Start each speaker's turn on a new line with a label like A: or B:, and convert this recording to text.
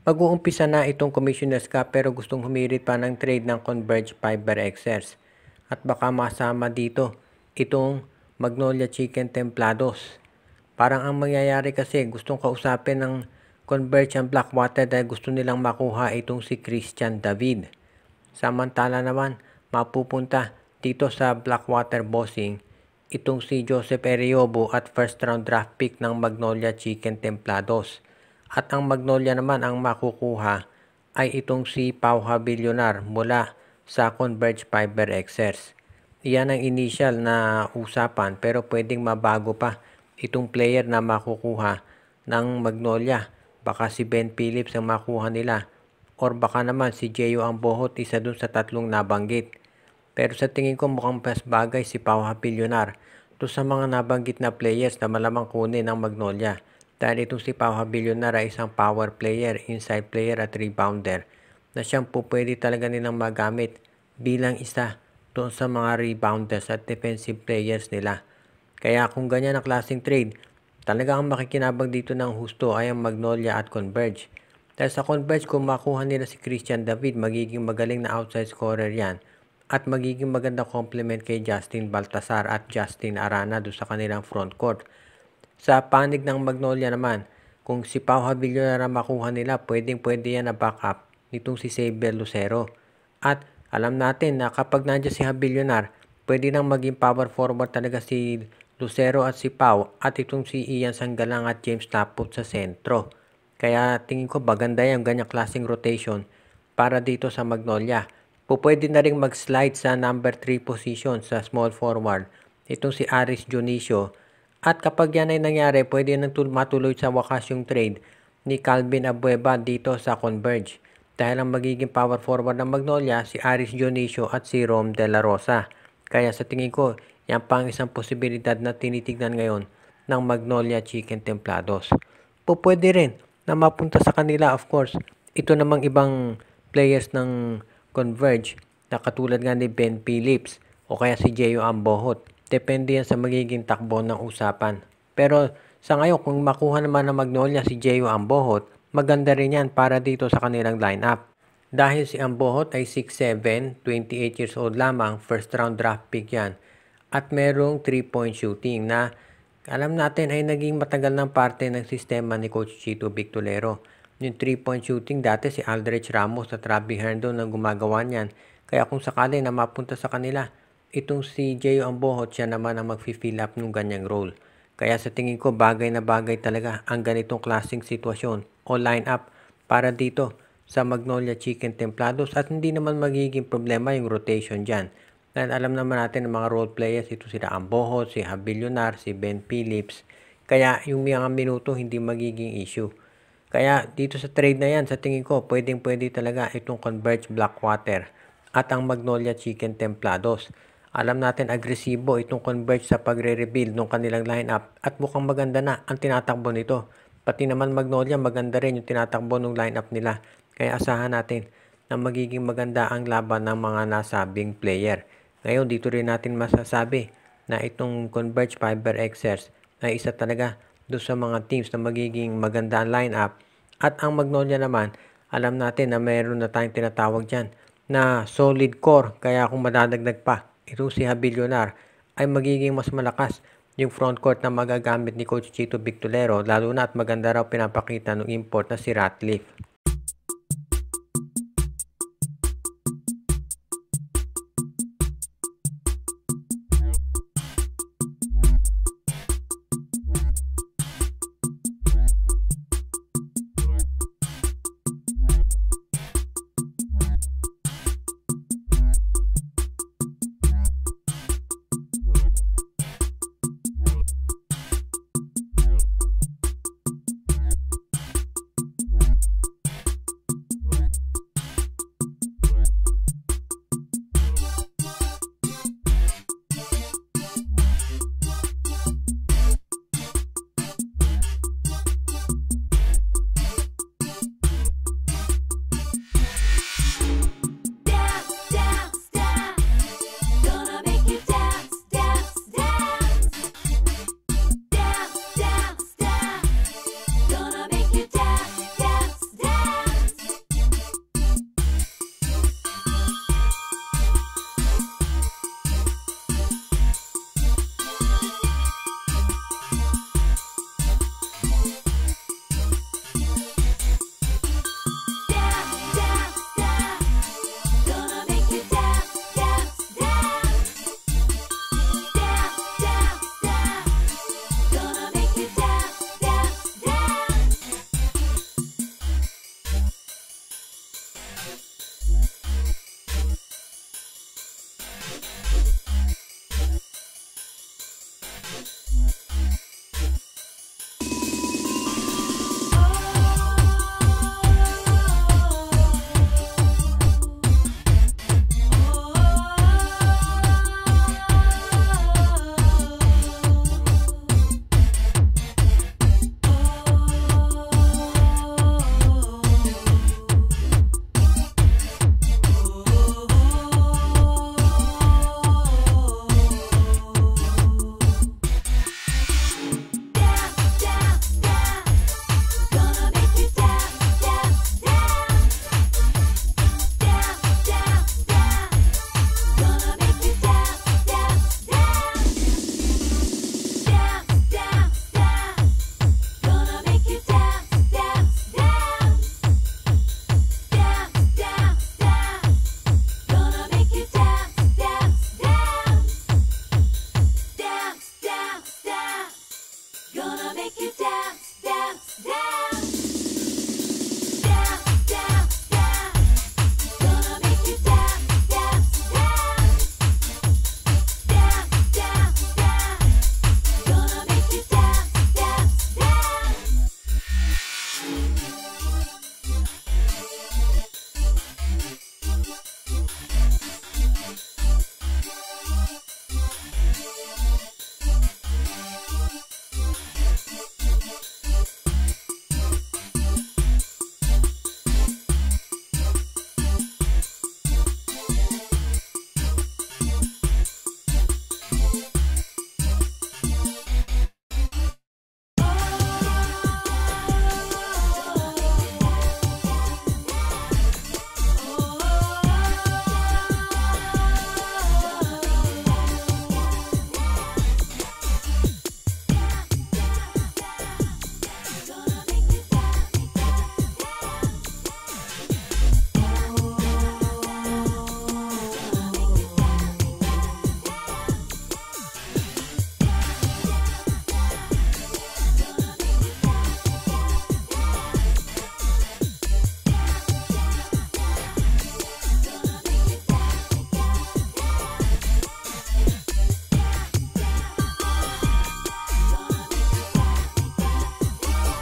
A: Mag-uumpisa na itong Commissioner's Cup pero gustong humirit pa ng trade ng Converge Fiber Xers. At baka masama dito itong Magnolia Chicken Templados. Parang ang mangyayari kasi gustong kausapin ng Converge ang Blackwater dahil gusto nilang makuha itong si Christian David. Samantala naman mapupunta dito sa Blackwater Bossing itong si Joseph Eriobo at first round draft pick ng Magnolia Chicken Templados. At ang Magnolia naman ang makukuha ay itong si Pau Habilionar mula sa Converge Fiber Xers. Iyan ang initial na usapan pero pwedeng mabago pa itong player na makukuha ng Magnolia. Baka si Ben Phillips ang makuha nila or baka naman si Jeyo Ambohot, isa dun sa tatlong nabanggit. Pero sa tingin ko mukhang mas bagay si Pau Habilionar to sa mga nabanggit na players na malamang kunin ng Magnolia. Dahil itong si Pau Habilionar ay isang power player, inside player at rebounder na siyang pwede talaga nilang magamit bilang isa doon sa mga rebounders at defensive players nila. Kaya kung ganyan ang klaseng trade, talaga ang makikinabang dito ng husto ay ang Magnolia at Converge. Dahil sa Converge, kung makuha nila si Christian David, magiging magaling na outside scorer yan at magiging magandang complement kay Justin Baltasar at Justin Arana doon sa kanilang front court. Sa panig ng Magnolia naman, kung si Pau Habilionar na makuha nila, pwede yan na backup nitong si Xavier Lucero. At alam natin na kapag nandiyan si Habilionar, pwede nang maging power forward talaga si Lucero at si Pau at itong si Ian Sanggalang at James Laput sa sentro. Kaya tingin ko maganda yung ganyang klaseng rotation para dito sa Magnolia. Pwede na rin mag-slide sa number 3 position sa small forward itong si Aris Dionisio. At kapag yan ay nangyari, pwede nang matuloy sa wakas yung trade ni Calvin Abueva dito sa Converge. Dahil ang magiging power forward ng Magnolia, si Aris Dionisio at si Rom De La Rosa. Kaya sa tingin ko, yan pa ang isang posibilidad na tinitignan ngayon ng Magnolia Chicken Templados. Pwede rin na mapunta sa kanila, of course, ito namang ibang players ng Converge na katulad nga ni Ben Phillips o kaya si Jeyo Ambohot. Depende yan sa magiging takbo ng usapan. Pero sa ngayon, kung makuha naman ng Magnolia si Jeyo Ambohot, maganda rin yan para dito sa kanilang lineup. Dahil si Ambohot ay 6'7", 28 years old lamang, first round draft pick yan. At merong 3-point shooting na alam natin ay naging matagal ng parte ng sistema ni Coach Chito Victolero. Yung 3-point shooting dati si Aldrich Ramos at Robbie Herndon ang gumagawa niyan. Kaya kung sakali na mapunta sa kanila, itong si Jeyo Ambohot siya naman ang mag-fill up ng ganyang role. Kaya sa tingin ko bagay na bagay talaga ang ganitong klaseng sitwasyon o line-up para dito sa Magnolia Chicken Templados at hindi naman magiging problema yung rotation dyan. Dahil alam naman natin ng mga role players, ito sila Ambohot, si Habilionar, si Ben Phillips. Kaya yung mga minuto hindi magiging issue. Kaya dito sa trade na yan, sa tingin ko, pwedeng-pwede talaga itong Converge Blackwater at ang Magnolia Chicken Templados. Alam natin agresibo itong Converge sa pagre-rebuild ng kanilang lineup at mukhang maganda na ang tinatakbo nito. Pati naman Magnolia maganda rin yung tinatakbo ng lineup nila. Kaya asahan natin na magiging maganda ang laban ng mga nasabing player. Ngayon dito rin natin masasabi na itong Converge Fiber Xers ay isa talaga doon sa mga teams na magiging maganda ang lineup. At ang Magnolia naman, alam natin na mayroon na tayong tinatawag dyan na solid core. Kaya kung madadagdag pa itong si Habilionar ay magiging mas malakas yung front court na magagamit ni Coach Chito Victolero, lalo na at maganda raw pinapakita ng import na si Ratliff.